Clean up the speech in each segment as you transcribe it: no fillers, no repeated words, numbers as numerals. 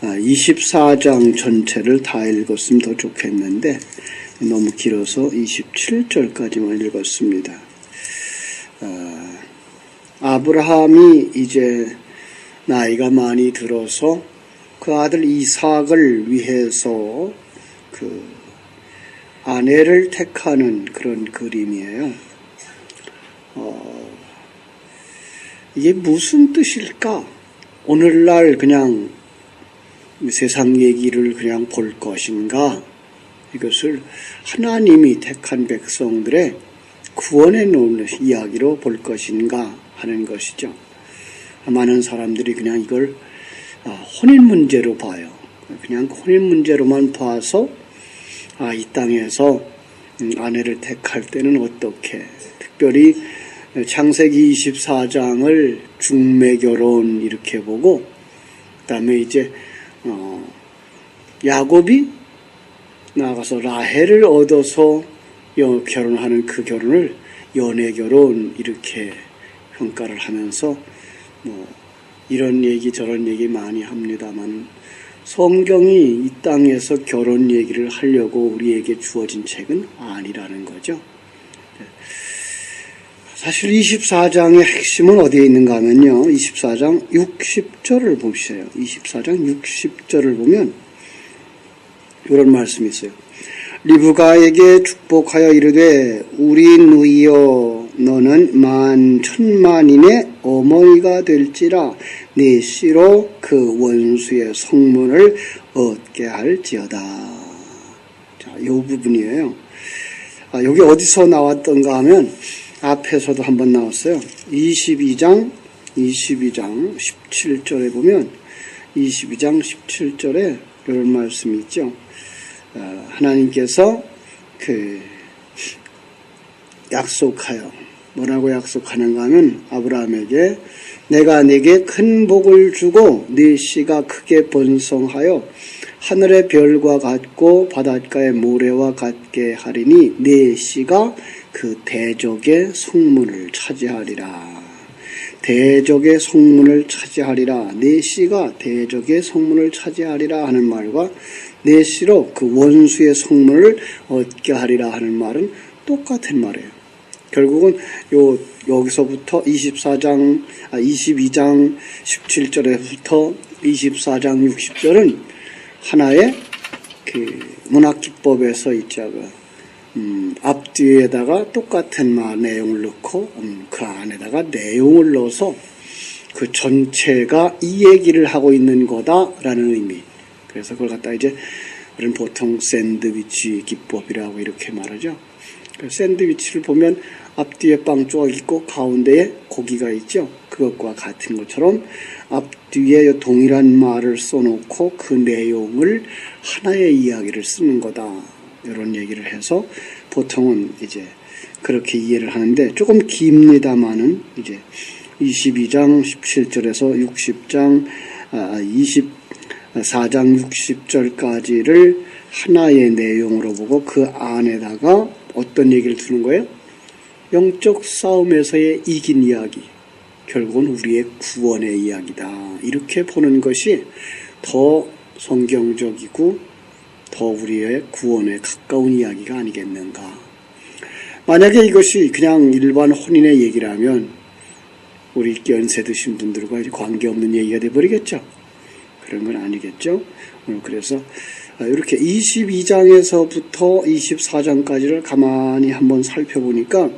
24장 전체를 다 읽었으면 더 좋겠는데 너무 길어서 27절까지만 읽었습니다. 아브라함이 이제 나이가 많이 들어서 그 아들 이삭을 위해서 그 아내를 택하는 그런 그림이에요. 이게 무슨 뜻일까? 오늘날 그냥 세상 얘기를 그냥 볼 것인가? 이것을 하나님이 택한 백성들의 구원해 놓은 이야기로 볼 것인가 하는 것이죠. 많은 사람들이 그냥 이걸 혼인 문제로 봐요. 그냥 혼인 문제로만 봐서 이 땅에서 아내를 택할 때는 어떻게, 특별히 창세기 24장을 중매결혼 이렇게 보고, 그 다음에 이제 야곱이 나가서 라헬을 얻어서 결혼하는 그 결혼을 연애결혼 이렇게 평가를 하면서 이런 얘기 저런 얘기 많이 합니다만 성경이 이 땅에서 결혼 얘기를 하려고 우리에게 주어진 책은 아니라는 거죠. 사실 24장의 핵심은 어디에 있는가 하면요, 24장 60절을 보세요. 24장 60절을 보면 이런 말씀이 있어요. 리브가에게 축복하여 이르되 우리 누이여 너는 만천만인의 어머니가 될지라 네 씨로 그 원수의 성문을 얻게 할지어다. 자, 이 부분이에요. 여기 어디서 나왔던가 하면 앞에서도 한번 나왔어요. 22장 17절에 보면 22장 17절에 이런 말씀이 있죠. 하나님께서 약속하여 뭐라고 약속하는가 하면 아브라함에게 내가 네게 큰 복을 주고 네 씨가 크게 번성하여 하늘의 별과 같고 바닷가의 모래와 같게 하리니 네 씨가 그 대적의 성문을 차지하리라. 대적의 성문을 차지하리라. 네 씨가 대적의 성문을 차지하리라 하는 말과 네 씨로 그 원수의 성문을 얻게 하리라 하는 말은 똑같은 말이에요. 결국은 여기서부터 22장 17절에부터 24장 60절은 하나의 문학기법에서 있죠. 앞뒤에다가 똑같은 내용을 넣고 그 안에다가 내용을 넣어서 그 전체가 이 얘기를 하고 있는 거다라는 의미. 그래서 그걸 갖다 이제 우리는 보통 샌드위치 기법이라고 이렇게 말하죠. 샌드위치를 보면 앞뒤에 빵 조각 있고 가운데에 고기가 있죠. 그것과 같은 것처럼 앞뒤에 동일한 말을 써놓고 그 내용을 하나의 이야기를 쓰는 거다. 이런 얘기를 해서 보통은 이제 그렇게 이해를 하는데 조금 깁니다만은 이제 22장 17절에서 24장 60절까지를 하나의 내용으로 보고 그 안에다가 어떤 얘기를 두는 거예요? 영적 싸움에서의 이긴 이야기, 결국은 우리의 구원의 이야기다. 이렇게 보는 것이 더 성경적이고 더 우리의 구원에 가까운 이야기가 아니겠는가. 만약에 이것이 그냥 일반 혼인의 얘기라면 우리 연세 드신 분들과 관계없는 얘기가 돼버리겠죠. 그런 건 아니겠죠. 그래서 이렇게 22장에서부터 24장까지를 가만히 한번 살펴보니까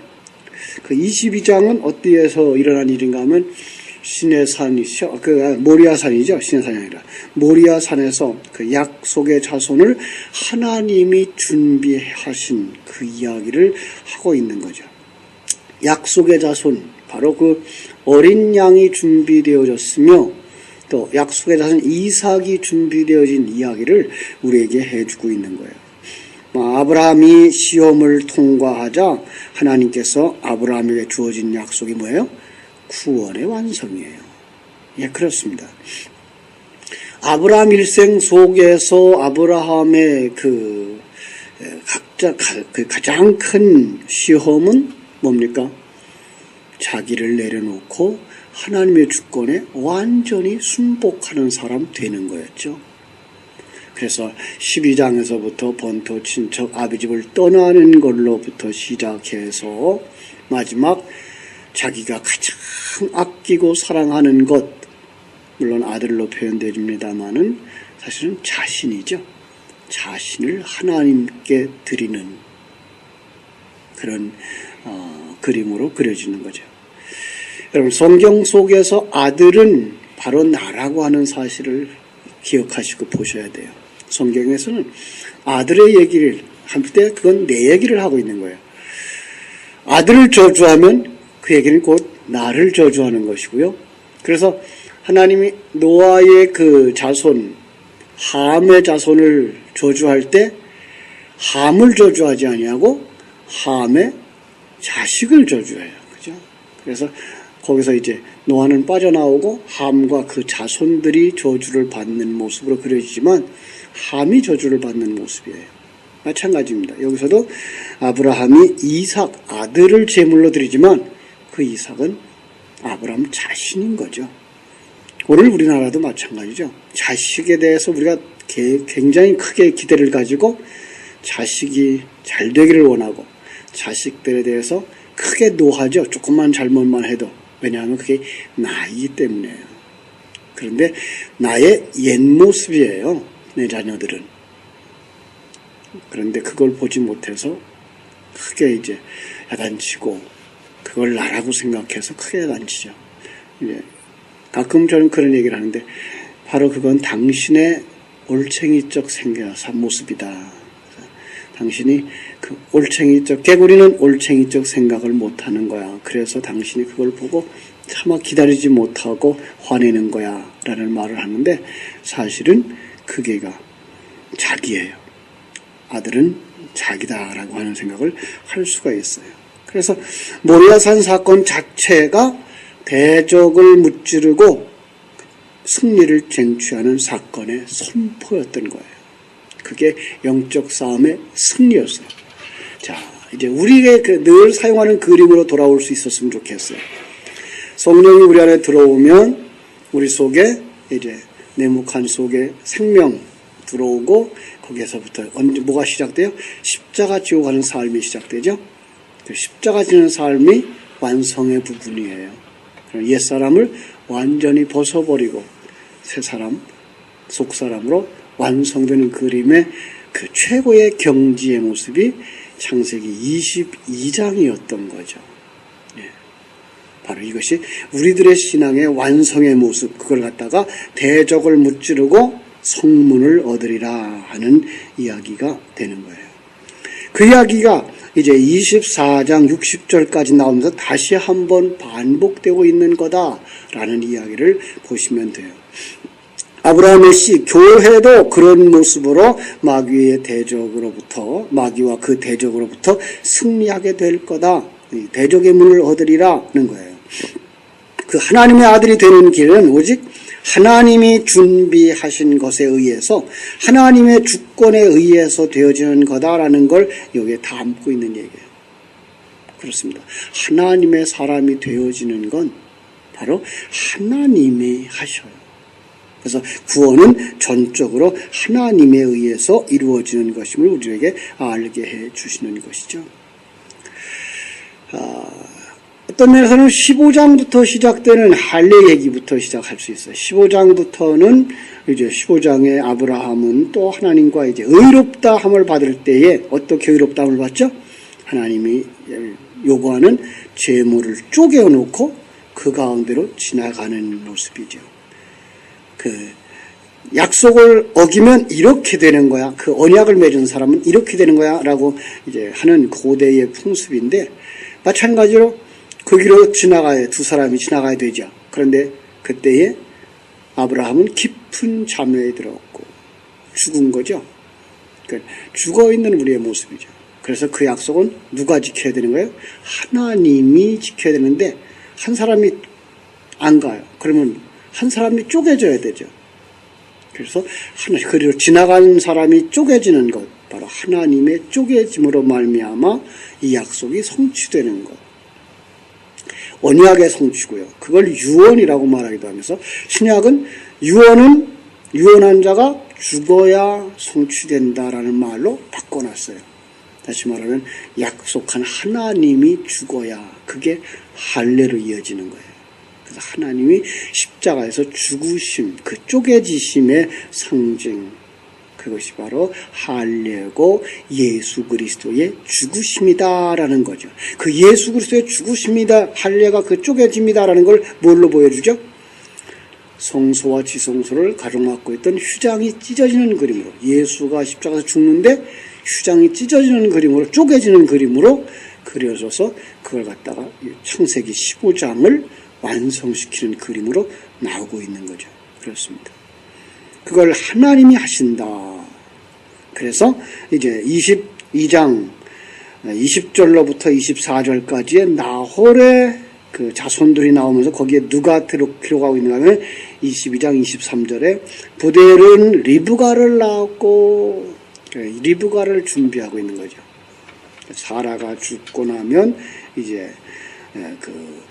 그 22장은 어디에서 일어난 일인가 하면 시내산이죠. 모리아산이죠. 시내산이 아니라 모리아산에서 그 약속의 자손을 하나님이 준비하신 그 이야기를 하고 있는 거죠. 약속의 자손, 바로 그 어린 양이 준비되어졌으며 또 약속의 자손 이삭이 준비되어진 이야기를 우리에게 해주고 있는 거예요. 아브라함이 시험을 통과하자 하나님께서 아브라함에게 주어진 약속이 뭐예요? 구원의 완성이에요. 예, 그렇습니다. 아브라함 일생 속에서 아브라함의 가장 큰 시험은 뭡니까? 자기를 내려놓고 하나님의 주권에 완전히 순복하는 사람 되는 거였죠. 그래서 12장에서부터 본토 친척 아비집을 떠나는 걸로부터 시작해서 마지막 자기가 가장 아끼고 사랑하는 것, 물론 아들로 표현되집니다마는 사실은 자신이죠. 자신을 하나님께 드리는 그런 그림으로 그려지는 거죠. 여러분, 성경 속에서 아들은 바로 나라고 하는 사실을 기억하시고 보셔야 돼요. 성경에서는 아들의 얘기를 할 때 그건 내 얘기를 하고 있는 거예요. 아들을 저주하면 그 얘기는 곧 나를 저주하는 것이고요. 그래서 하나님이 노아의 그 자손, 함의 자손을 저주할 때 함을 저주하지 아니하고 함의 자식을 저주해요. 그죠? 그래서 거기서 이제 노아는 빠져나오고 함과 그 자손들이 저주를 받는 모습으로 그려지지만 함이 저주를 받는 모습이에요. 마찬가지입니다. 여기서도 아브라함이 이삭 아들을 제물로 드리지만 그 이삭은 아브라함 자신인 거죠. 오늘 우리나라도 마찬가지죠. 자식에 대해서 우리가 굉장히 크게 기대를 가지고 자식이 잘 되기를 원하고 자식들에 대해서 크게 노하죠. 조금만 잘못만 해도. 왜냐하면 그게 나이기 때문에요. 그런데 나의 옛 모습이에요. 내 자녀들은. 그런데 그걸 보지 못해서 크게 이제 야단치고 그걸 나라고 생각해서 크게 야단치죠. 이제 가끔 저는 그런 얘기를 하는데 바로 그건 당신의 올챙이적 모습이다. 당신이 그 올챙이적, 개구리는 올챙이적 생각을 못하는 거야. 그래서 당신이 그걸 보고 차마 기다리지 못하고 화내는 거야. 라는 말을 하는데 사실은 그게가 자기예요. 아들은 자기다라고 하는 생각을 할 수가 있어요. 그래서 모리아산 사건 자체가 대적을 무찌르고 승리를 쟁취하는 사건의 선포였던 거예요. 그게 영적 싸움의 승리였어요. 자, 이제 우리의 늘 사용하는 그림으로 돌아올 수 있었으면 좋겠어요. 성령이 우리 안에 들어오면 우리 속에 이제 내묵한 속에 생명 들어오고 거기에서부터 뭐가 시작돼요? 십자가 지고 가는 삶이 시작되죠. 그 십자가 지는 삶이 완성의 부분이에요. 옛사람을 완전히 벗어버리고 새사람, 속사람으로 완성되는 그림의 그 최고의 경지의 모습이 창세기 22장이었던 거죠. 예. 바로 이것이 우리들의 신앙의 완성의 모습, 그걸 갖다가 대적을 무찌르고 성문을 얻으리라 하는 이야기가 되는 거예요. 그 이야기가 이제 24장 60절까지 나오면서 다시 한번 반복되고 있는 거다라는 이야기를 보시면 돼요. 아브라함의 씨, 교회도 그런 모습으로 마귀의 대적으로부터, 마귀와 그 대적으로부터 승리하게 될 거다. 대적의 문을 얻으리라는 거예요. 그 하나님의 아들이 되는 길은 오직 하나님이 준비하신 것에 의해서 하나님의 주권에 의해서 되어지는 거다라는 걸 여기에 담고 있는 얘기예요. 그렇습니다. 하나님의 사람이 되어지는 건 바로 하나님이 하셔요. 그래서 구원은 전적으로 하나님에 의해서 이루어지는 것임을 우리에게 알게 해 주시는 것이죠. 어떤 면에서는 15장부터 시작되는 할례 얘기부터 시작할 수 있어요. 15장부터는 이제 15장에 아브라함은 또 하나님과 이제 의롭다 함을 받을 때에 어떻게 의롭다 함을 받죠? 하나님이 요구하는 재물을 쪼개어 놓고 그 가운데로 지나가는 모습이죠. 그 약속을 어기면 이렇게 되는 거야. 그 언약을 맺은 사람은 이렇게 되는 거야라고 이제 하는 고대의 풍습인데 마찬가지로 그 길로 두 사람이 지나가야 되죠. 그런데 그때에 아브라함은 깊은 잠에 들었고 죽은 거죠. 죽어 있는 우리의 모습이죠. 그래서 그 약속은 누가 지켜야 되는 거예요? 하나님이 지켜야 되는데 한 사람이 안 가요. 그러면 한 사람이 쪼개져야 되죠. 그래서 그리고 지나가는 사람이 쪼개지는 것, 바로 하나님의 쪼개짐으로 말미암아 이 약속이 성취되는 것. 언약의 성취고요. 그걸 유언이라고 말하기도 하면서 신약은 유언한 자가 죽어야 성취된다라는 말로 바꿔놨어요. 다시 말하면 약속한 하나님이 죽어야 그게 할례로 이어지는 거예요. 그래서 하나님이 십자가에서 죽으심, 그 쪼개지심의 상징, 그것이 바로 할례고 예수 그리스도의 죽으심이다라는 거죠. 그 예수 그리스도의 죽으심이다, 할례가 그 쪼개짐이다라는 걸 뭘로 보여주죠? 성소와 지성소를 가로막고 있던 휴장이 찢어지는 그림으로, 예수가 십자가에서 죽는데 휴장이 찢어지는 그림으로, 쪼개지는 그림으로 그려져서 그걸 갖다가 창세기 15장을 완성시키는 그림으로 나오고 있는 거죠. 그렇습니다. 그걸 하나님이 하신다. 그래서 이제 22장 20절로부터 24절까지의 나홀의 그 자손들이 나오면서 거기에 누가 기록하고 있는가 하면 22장 23절에 부델은 리브가를 낳았고, 리브가를 준비하고 있는 거죠. 사라가 죽고 나면 이제 그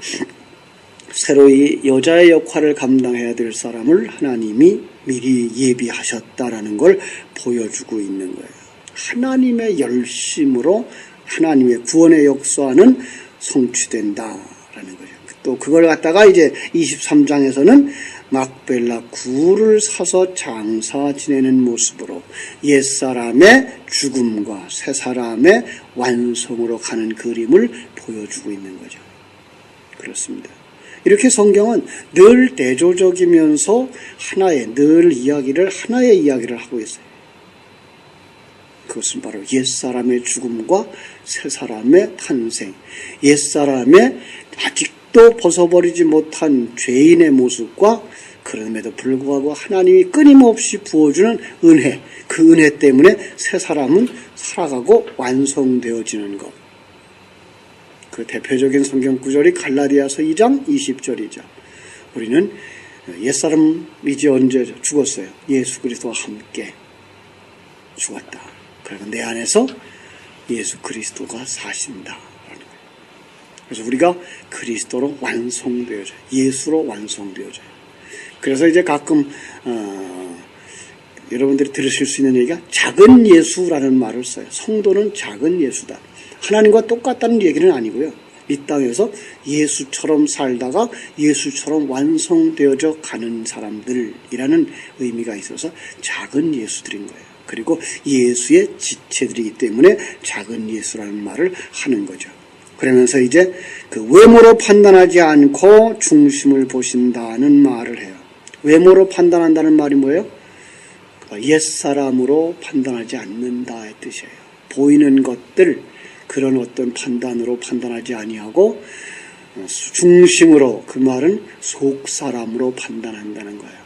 새로이 여자의 역할을 감당해야 될 사람을 하나님이 미리 예비하셨다라는 걸 보여주고 있는 거예요. 하나님의 열심으로 하나님의 구원의 역사는 성취된다라는 거죠. 또 그걸 갖다가 이제 23장에서는 막벨라 굴을 사서 장사 지내는 모습으로 옛사람의 죽음과 새사람의 완성으로 가는 그림을 보여주고 있는 거죠. 그렇습니다. 이렇게 성경은 늘 대조적이면서 늘 하나의 이야기를 하고 있어요. 그것은 바로 옛사람의 죽음과 새사람의 탄생, 옛사람의 아직도 벗어버리지 못한 죄인의 모습과 그럼에도 불구하고 하나님이 끊임없이 부어주는 은혜, 그 은혜 때문에 새사람은 살아가고 완성되어지는 것. 그 대표적인 성경 구절이 갈라디아서 2장 20절이죠. 우리는 옛사람 이제 언제 죽었어요? 예수 그리스도와 함께 죽었다. 그리고 내 안에서 예수 그리스도가 사신다. 그래서 우리가 그리스도로 완성되어져요. 예수로 완성되어져요. 그래서 이제 가끔 여러분들이 들으실 수 있는 얘기가 작은 예수라는 말을 써요. 성도는 작은 예수다. 하나님과 똑같다는 얘기는 아니고요. 이 땅에서 예수처럼 살다가 예수처럼 완성되어져 가는 사람들이라는 의미가 있어서 작은 예수들인 거예요. 그리고 예수의 지체들이기 때문에 작은 예수라는 말을 하는 거죠. 그러면서 이제 그 외모로 판단하지 않고 중심을 보신다는 말을 해요. 외모로 판단한다는 말이 뭐예요? 옛사람으로 판단하지 않는다의 뜻이에요. 보이는 것들, 그런 어떤 판단으로 판단하지 아니하고 중심으로, 그 말은 속사람으로 판단한다는 거예요.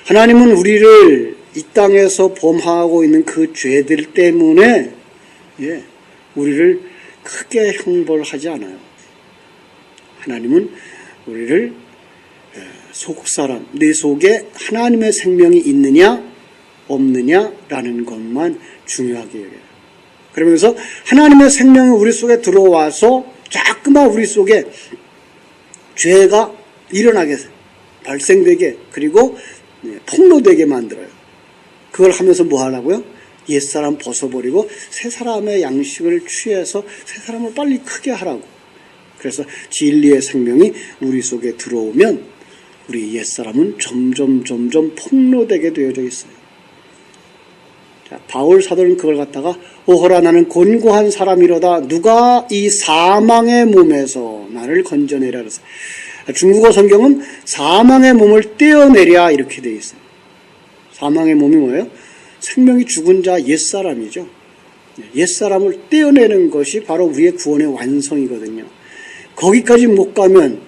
하나님은 우리를 이 땅에서 범하고 있는 그 죄들 때문에 우리를 크게 형벌하지 않아요. 하나님은 우리를 속사람, 내 속에 하나님의 생명이 있느냐 없느냐라는 것만 중요하게 여겨요. 그러면서 하나님의 생명이 우리 속에 들어와서 자꾸만 우리 속에 죄가 일어나게, 발생되게, 그리고 폭로되게 만들어요. 그걸 하면서 뭐 하려고요? 옛사람 벗어버리고 새 사람의 양식을 취해서 새 사람을 빨리 크게 하라고. 그래서 진리의 생명이 우리 속에 들어오면 우리 옛사람은 점점 폭로되게 되어져 있어요. 자, 바울 사도는 그걸 갖다가 오호라 나는 곤고한 사람이로다. 누가 이 사망의 몸에서 나를 건져내라 그랬어요. 중국어 성경은 사망의 몸을 떼어내랴 이렇게 되어 있어요. 사망의 몸이 뭐예요? 생명이 죽은 자 옛사람이죠. 옛사람을 떼어내는 것이 바로 우리의 구원의 완성이거든요. 거기까지 못 가면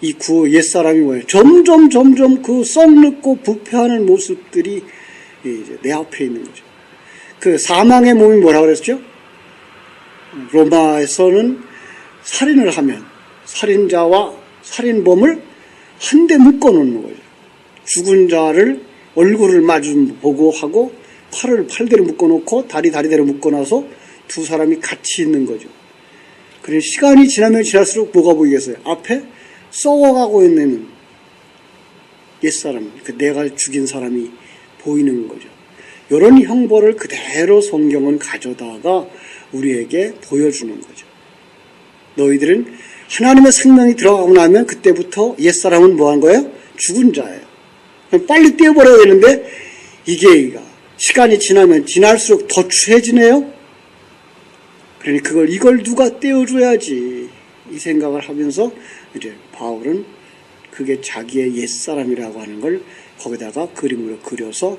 이 옛사람이 뭐예요? 점점 그 썩늙고 부패하는 모습들이 이제 내 앞에 있는 거죠. 그 사망의 몸이 뭐라고 그랬죠? 로마에서는 살인을 하면 살인자와 살인범을 한 대 묶어 놓는 거죠. 죽은 자를 얼굴을 마주 보고 하고 팔을 팔대로 묶어 놓고 다리대로 묶어 놔서 두 사람이 같이 있는 거죠. 그래서 시간이 지나면 지날수록 뭐가 보이겠어요? 앞에 썩어가고 있는 옛사람, 그 내가 죽인 사람이 보이는 거죠. 이런 형벌을 그대로 성경은 가져다가 우리에게 보여주는 거죠. 너희들은 하나님의 생명이 들어가고 나면 그때부터 옛사람은 뭐 한 거예요? 죽은 자예요. 빨리 떼어버려야 되는데 이게 시간이 지나면 지날수록 더 추해지네요. 그러니 이걸 누가 떼어줘야지 이 생각을 하면서 이제 바울은 그게 자기의 옛사람이라고 하는 걸 거기다가 그림으로 그려서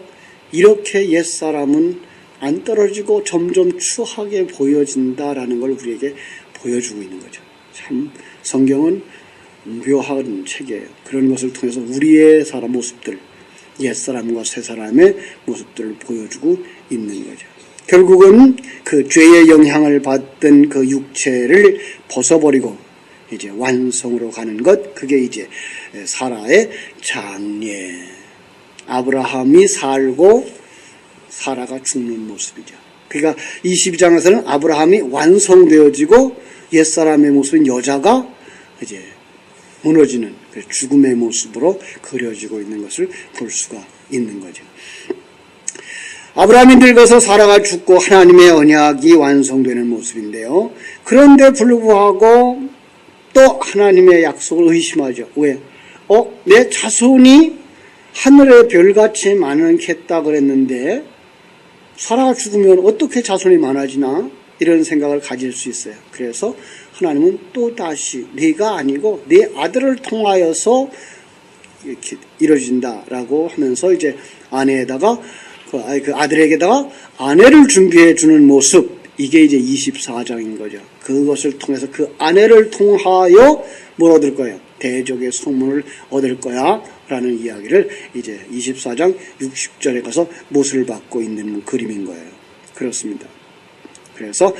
이렇게 옛사람은 안 떨어지고 점점 추하게 보여진다라는 걸 우리에게 보여주고 있는 거죠. 참 성경은 묘한 책이에요. 그런 것을 통해서 우리의 사람 모습들, 옛사람과 새사람의 모습들을 보여주고 있는 거죠. 결국은 그 죄의 영향을 받던 그 육체를 벗어버리고 이제 완성으로 가는 것, 그게 이제 사라의 장례. 아브라함이 살고 사라가 죽는 모습이죠. 그러니까 22장에서는 아브라함이 완성되어지고 옛사람의 모습인 여자가 이제 무너지는 그 죽음의 모습으로 그려지고 있는 것을 볼 수가 있는 거죠. 아브라함이 늙어서 사라가 죽고 하나님의 언약이 완성되는 모습인데요. 그런데 불구하고 또 하나님의 약속을 의심하죠. 왜? 내 자손이 하늘의 별같이 많겠다 그랬는데 사라가 죽으면 어떻게 자손이 많아지나? 이런 생각을 가질 수 있어요. 그래서 하나님은 또 다시 네가 아니고 네 아들을 통하여서 이렇게 이루어진다라고 하면서 이제 아내에다가 그 아들에게다가 아내를 준비해 주는 모습, 이게 이제 24장인 거죠. 그것을 통해서 그 아내를 통하여 뭘 얻을 거예요? 대적의 소문을 얻을 거야 라는 이야기를 이제 24장 60절에 가서 못을 받고 있는 그림인 거예요. 그렇습니다. 그래서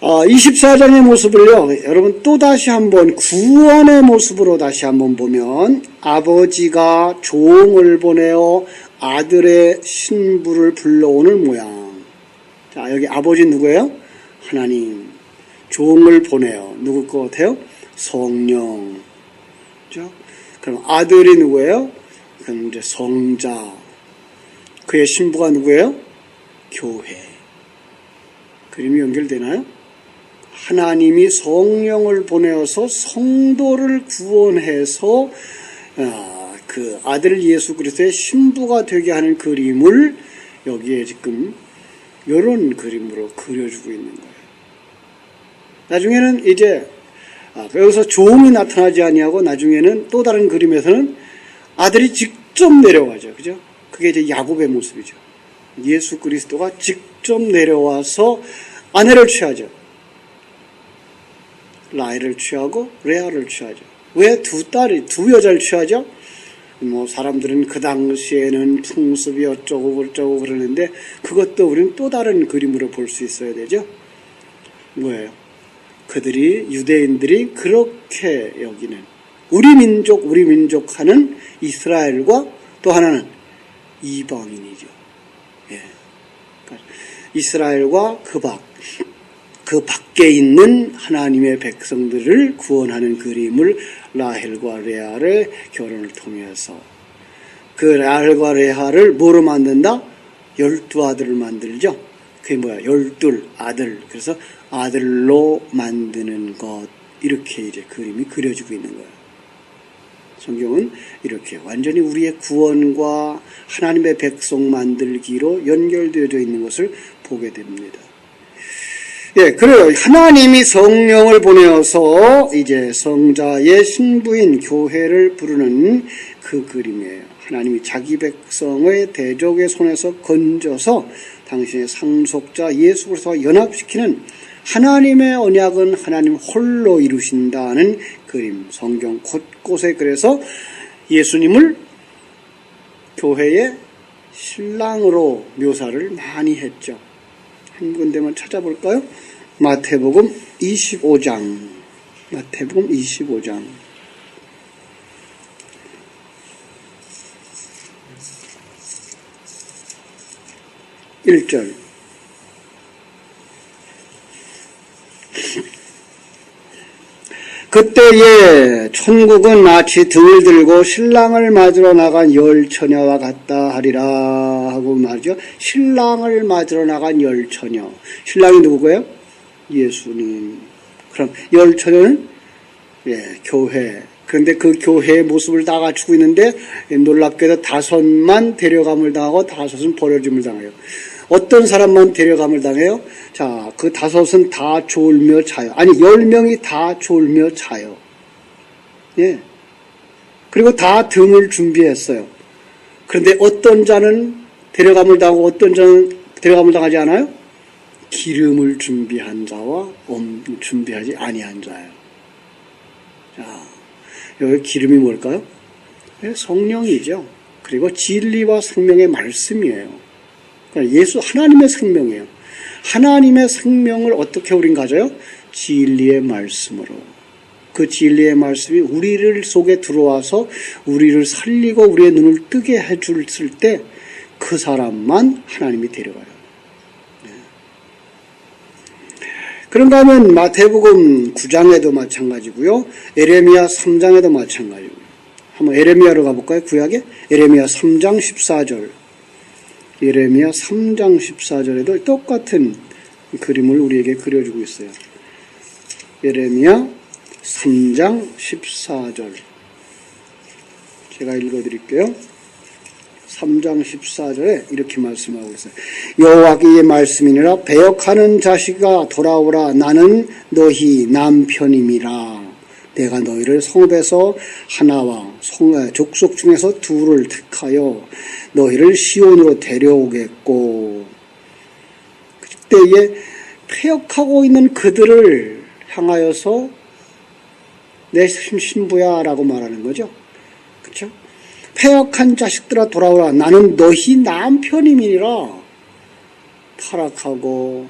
24장의 모습을요, 여러분 또다시 한번 구원의 모습으로 다시 한번 보면 아버지가 종을 보내어 아들의 신부를 불러오는 모양. 자, 여기 아버지 누구예요? 하나님. 종을 보내어 누구 것 같아요? 성령. 그죠? 그럼 아들이 누구예요? 그럼 이제 성자. 그의 신부가 누구예요? 교회. 그림이 연결되나요? 하나님이 성령을 보내어서 성도를 구원해서 그 아들 예수 그리스도의 신부가 되게 하는 그림을 여기에 지금 이런 그림으로 그려주고 있는 거예요. 나중에는 이제 여기서 종이 나타나지 아니하고 나중에는 또 다른 그림에서는 아들이 직접 내려와죠. 그죠? 그게 이제 야곱의 모습이죠. 예수 그리스도가 직접 내려와서 아내를 취하죠. 라헬을 취하고 레아를 취하죠. 왜 두 여자를 취하죠? 뭐 사람들은 그 당시에는 풍습이 어쩌고 저쩌고 그러는데 그것도 우리는 또 다른 그림으로 볼 수 있어야 되죠. 뭐예요? 그들이 유대인들이 그렇게 여기는 우리 민족 하는 이스라엘과 또 하나는 이방인이죠. 예. 그러니까 이스라엘과 그 밖에 있는 하나님의 백성들을 구원하는 그림을 라헬과 레아의 결혼을 통해서 그 라헬과 레아를 뭐로 만든다? 12아들을 만들죠. 그게 뭐야? 12아들. 그래서 아들로 만드는 것. 이렇게 이제 그림이 그려지고 있는 거예요. 성경은 이렇게 완전히 우리의 구원과 하나님의 백성 만들기로 연결되어져 있는 것을 보게 됩니다. 예, 그래요. 하나님이 성령을 보내어서 이제 성자의 신부인 교회를 부르는 그 그림이에요. 하나님이 자기 백성의 대적의 손에서 건져서 당신의 상속자 예수 그리스도와 연합시키는 하나님의 언약은 하나님 홀로 이루신다는 그림. 성경 곳곳에 그래서 예수님을 교회의 신랑으로 묘사를 많이 했죠. 한 군데만 찾아볼까요? 마태복음 25장. 마태복음 25장. 1절. 그때에 천국은 마치 등을 들고 신랑을 맞으러 나간 열 처녀와 같다 하리라 하고 말이죠. 신랑을 맞으러 나간 열 처녀. 신랑이 누구고요? 예수님. 그럼 열 처녀는 교회. 그런데 그 교회의 모습을 다 갖추고 있는데 놀랍게도 5만 데려감을 당하고 5은 버려짐을 당해요. 어떤 사람만 데려감을 당해요? 자, 그 5은 다 졸며 자요. 아니, 10명이 다 졸며 자요. 예. 그리고 다 등을 준비했어요. 그런데 어떤 자는 데려감을 당하고 어떤 자는 데려감을 당하지 않아요? 기름을 준비한 자와 준비하지 아니한 자예요. 자, 여기 기름이 뭘까요? 성령이죠. 그리고 진리와 생명의 말씀이에요. 예수 하나님의 생명이에요. 하나님의 생명을 어떻게 우린 가져요? 진리의 말씀으로. 그 진리의 말씀이 우리를 속에 들어와서 우리를 살리고 우리의 눈을 뜨게 해줬을 때 그 사람만 하나님이 데려가요. 그런가 하면 마태복음 9장에도 마찬가지고요. 에레미야 3장에도 마찬가지고요. 한번 에레미야로 가볼까요? 구약에? 에레미야 3장 14절. 예레미야 3장 14절에도 똑같은 그림을 우리에게 그려주고 있어요. 예레미야 3장 14절. 제가 읽어드릴게요. 3장 14절에 이렇게 말씀하고 있어요. 여호와의 말씀이니라 배역하는 자식아 돌아오라 나는 너희 남편임이라. 내가 너희를 성읍에서 하나와 족속 중에서 둘을 택하여 너희를 시온으로 데려오겠고 그때에 패역하고 있는 그들을 향하여서 내 신부야 라고 말하는 거죠. 그렇죠? 패역한 자식들아 돌아오라 나는 너희 남편임이니라. 타락하고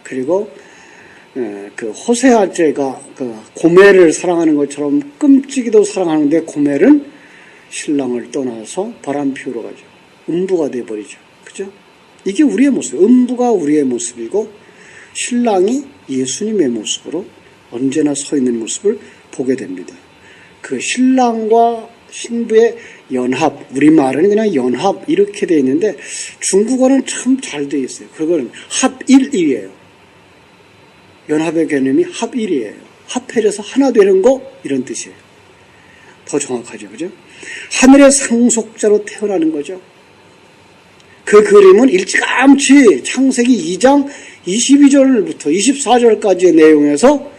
그리고 그 호세아제가 그 고멜을 사랑하는 것처럼 끔찍이도 사랑하는데 고멜은 신랑을 떠나서 바람 피우러 가죠. 음부가 되어버리죠. 그죠? 이게 우리의 모습. 음부가 우리의 모습이고 신랑이 예수님의 모습으로 언제나 서 있는 모습을 보게 됩니다. 그 신랑과 신부의 연합, 우리말은 그냥 연합 이렇게 되어 있는데 중국어는 참 잘 되어 있어요. 그거는 합일이에요. 연합의 개념이 합일이에요. 합해져서 하나 되는 거 이런 뜻이에요. 더 정확하죠. 그죠? 하늘의 상속자로 태어나는 거죠. 그 그림은 일찌감치 창세기 2장 22절부터 24절까지의 내용에서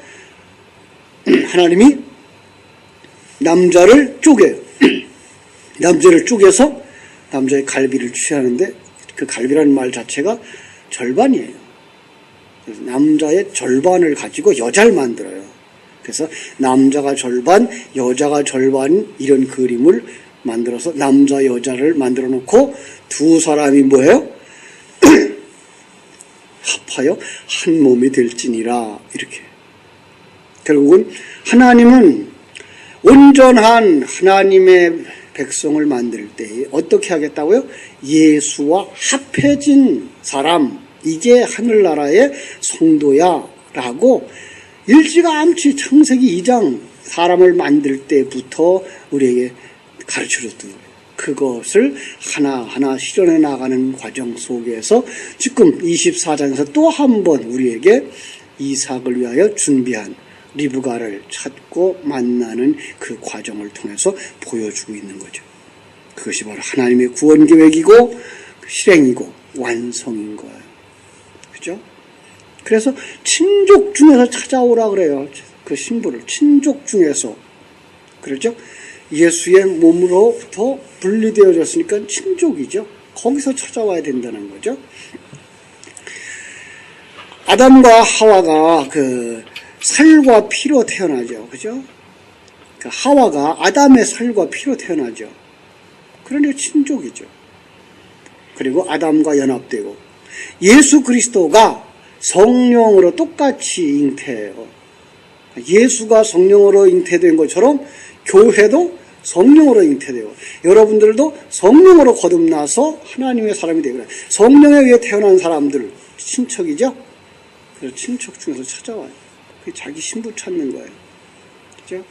하나님이 남자를 쪼개요. 남자를 쪼개서 남자의 갈비를 취하는데 그 갈비라는 말 자체가 절반이에요. 그래서 남자의 절반을 가지고 여자를 만들어요. 그래서 남자가 절반, 여자가 절반 이런 그림을 만들어서 남자, 여자를 만들어 놓고 두 사람이 뭐예요? 합하여 한 몸이 될지니라 이렇게. 결국은 하나님은 온전한 하나님의 백성을 만들 때 어떻게 하겠다고요? 예수와 합해진 사람, 이게 하늘나라의 성도야 라고 일찌감치 창세기 2장 사람을 만들 때부터 우리에게 가르쳐줬던 거예요. 그것을 하나하나 실현해 나가는 과정 속에서 지금 24장에서 또 한 번 우리에게 이삭을 위하여 준비한 리브가를 찾고 만나는 그 과정을 통해서 보여주고 있는 거죠. 그것이 바로 하나님의 구원 계획이고 실행이고 완성인 거예요. 그죠? 그래서 친족 중에서 찾아오라 그래요. 그 신부를 친족 중에서. 그렇죠? 예수의 몸으로부터 분리되어졌으니까 친족이죠. 거기서 찾아와야 된다는 거죠. 아담과 하와가 그 살과 피로 태어나죠. 그죠? 그 하와가 아담의 살과 피로 태어나죠. 그러니 친족이죠. 그리고 아담과 연합되고 예수 그리스도가 성령으로 똑같이 잉태해요. 예수가 성령으로 잉태된 것처럼 교회도 성령으로 잉태되고 여러분들도 성령으로 거듭나서 하나님의 사람이 되고 성령에 의해 태어난 사람들 친척이죠. 그래서 친척 중에서 찾아와요. 그게 자기 신부 찾는 거예요. 그렇죠?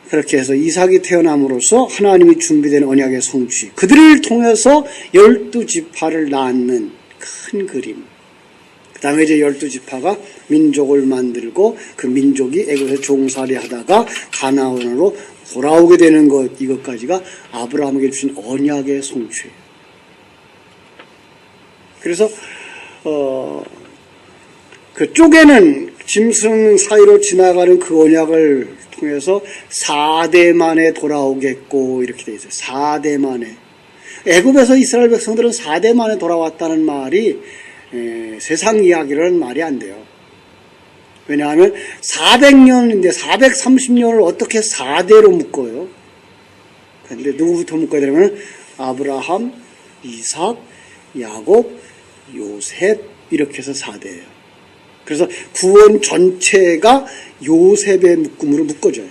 그렇게 해서 이삭이 태어남으로써 하나님이 준비된 언약의 성취, 그들을 통해서 12지파를 낳는 큰 그림. 그 다음에 이제 12지파가 민족을 만들고 그 민족이 애굽에서 종살이 하다가 가나안으로 돌아오게 되는 것, 이것까지가 아브라함에게 주신 언약의 성취예요. 그래서 그 쪼개는 짐승 사이로 지나가는 그 언약을 통해서 4대 만에 돌아오겠고 이렇게 되어 있어요. 4대 만에. 애굽에서 이스라엘 백성들은 4대 만에 돌아왔다는 말이 세상 이야기라는 말이 안 돼요. 왜냐하면 400년인데 430년을 어떻게 4대로 묶어요? 그런데 누구부터 묶어야 되냐면 아브라함, 이삭, 야곱, 요셉 이렇게 해서 4대예요. 그래서 구원 전체가 요셉의 묶음으로 묶어져요.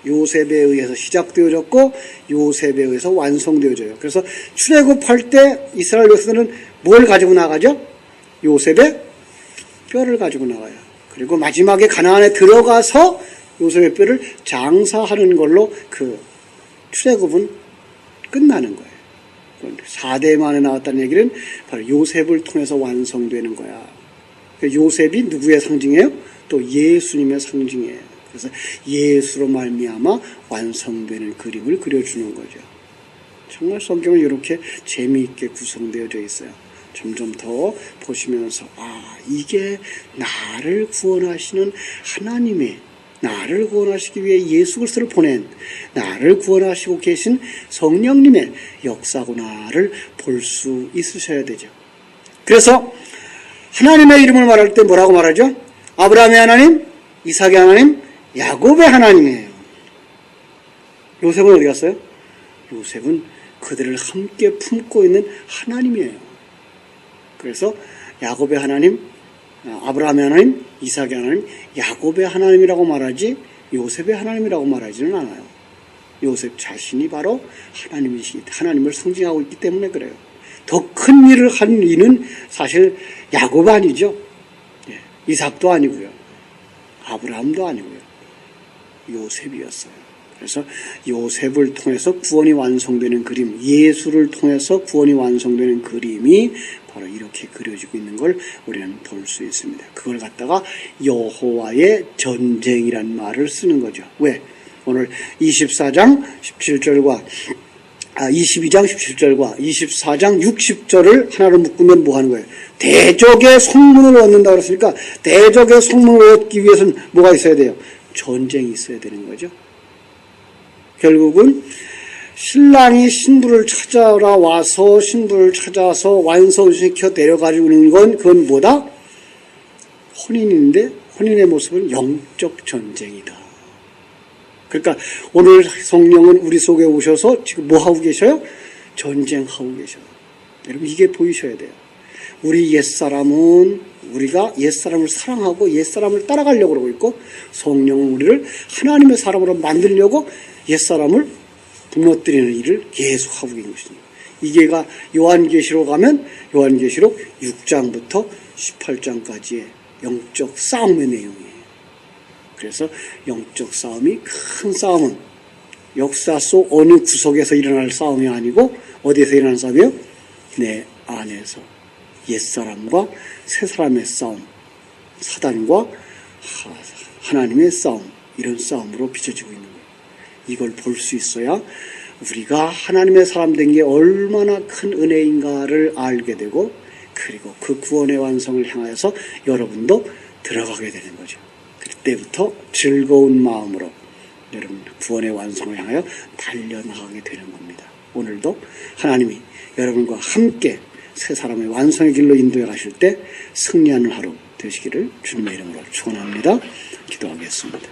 요셉에 의해서 시작되어졌고 요셉에 의해서 완성되어져요. 그래서 출애굽할 때 이스라엘 백성들은 뭘 가지고 나가죠? 요셉의 뼈를 가지고 나가요. 그리고 마지막에 가나안에 들어가서 요셉의 뼈를 장사하는 걸로 그 출애굽은 끝나는 거예요. 4대 만에 나왔다는 얘기는 바로 요셉을 통해서 완성되는 거야. 요셉이 누구의 상징이에요? 또 예수님의 상징이에요. 그래서 예수로 말미암아 완성되는 그림을 그려주는 거죠. 정말 성경은 이렇게 재미있게 구성되어져 있어요. 점점 더 보시면서 이게 나를 구원하시는 하나님의, 나를 구원하시기 위해 예수 그리스도를 보낸, 나를 구원하시고 계신 성령님의 역사구나를 볼 수 있으셔야 되죠. 그래서 하나님의 이름을 말할 때 뭐라고 말하죠? 아브라함의 하나님, 이삭의 하나님, 야곱의 하나님이에요. 요셉은 어디 갔어요? 요셉은 그들을 함께 품고 있는 하나님이에요. 그래서 야곱의 하나님, 아브라함의 하나님, 이삭의 하나님, 야곱의 하나님이라고 말하지 요셉의 하나님이라고 말하지는 않아요. 요셉 자신이 바로 하나님을 상징하고 있기 때문에 그래요. 더 큰 일을 한 이는 사실 야곱 아니죠. 이삭도 아니고요. 아브라함도 아니고요. 요셉이었어요. 그래서 요셉을 통해서 구원이 완성되는 그림, 예수를 통해서 구원이 완성되는 그림이 바로 이렇게 그려지고 있는 걸 우리는 볼 수 있습니다. 그걸 갖다가 여호와의 전쟁이란 말을 쓰는 거죠. 왜? 오늘 22장 17절과 24장 60절을 하나로 묶으면 뭐 하는 거예요? 대적의 성문을 얻는다 그랬으니까 대적의 성문을 얻기 위해서는 뭐가 있어야 돼요? 전쟁이 있어야 되는 거죠. 결국은 신랑이 신부를 찾아라 와서 신부를 찾아서 완성시켜 데려가지고 오는 건 그건 뭐다? 혼인인데 혼인의 모습은 영적 전쟁이다. 그러니까 오늘 성령은 우리 속에 오셔서 지금 뭐 하고 계셔요? 전쟁하고 계셔요. 여러분 이게 보이셔야 돼요. 우리 옛사람은 우리가 옛사람을 사랑하고 옛사람을 따라가려고 그러고 있고 성령은 우리를 하나님의 사람으로 만들려고 옛사람을 무너뜨리는 일을 계속하고 있는 것입니다. 이게가 요한계시록 가면 요한계시록 6장부터 18장까지의 영적 싸움의 내용이에요. 그래서 영적 싸움이 큰 싸움은 역사 속 어느 구석에서 일어날 싸움이 아니고 어디에서 일어나는 싸움이에요? 내 안에서 옛사람과 새사람의 싸움, 사단과 하나님의 싸움, 이런 싸움으로 비춰지고 있는 거예요. 이걸 볼 수 있어야 우리가 하나님의 사람 된 게 얼마나 큰 은혜인가를 알게 되고 그리고 그 구원의 완성을 향하여서 여러분도 들어가게 되는 거죠. 그때부터 즐거운 마음으로 여러분 구원의 완성을 향하여 달려나가게 되는 겁니다. 오늘도 하나님이 여러분과 함께 새 사람의 완성의 길로 인도해 가실 때 승리하는 하루 되시기를 주님의 이름으로 축원합니다. 기도하겠습니다.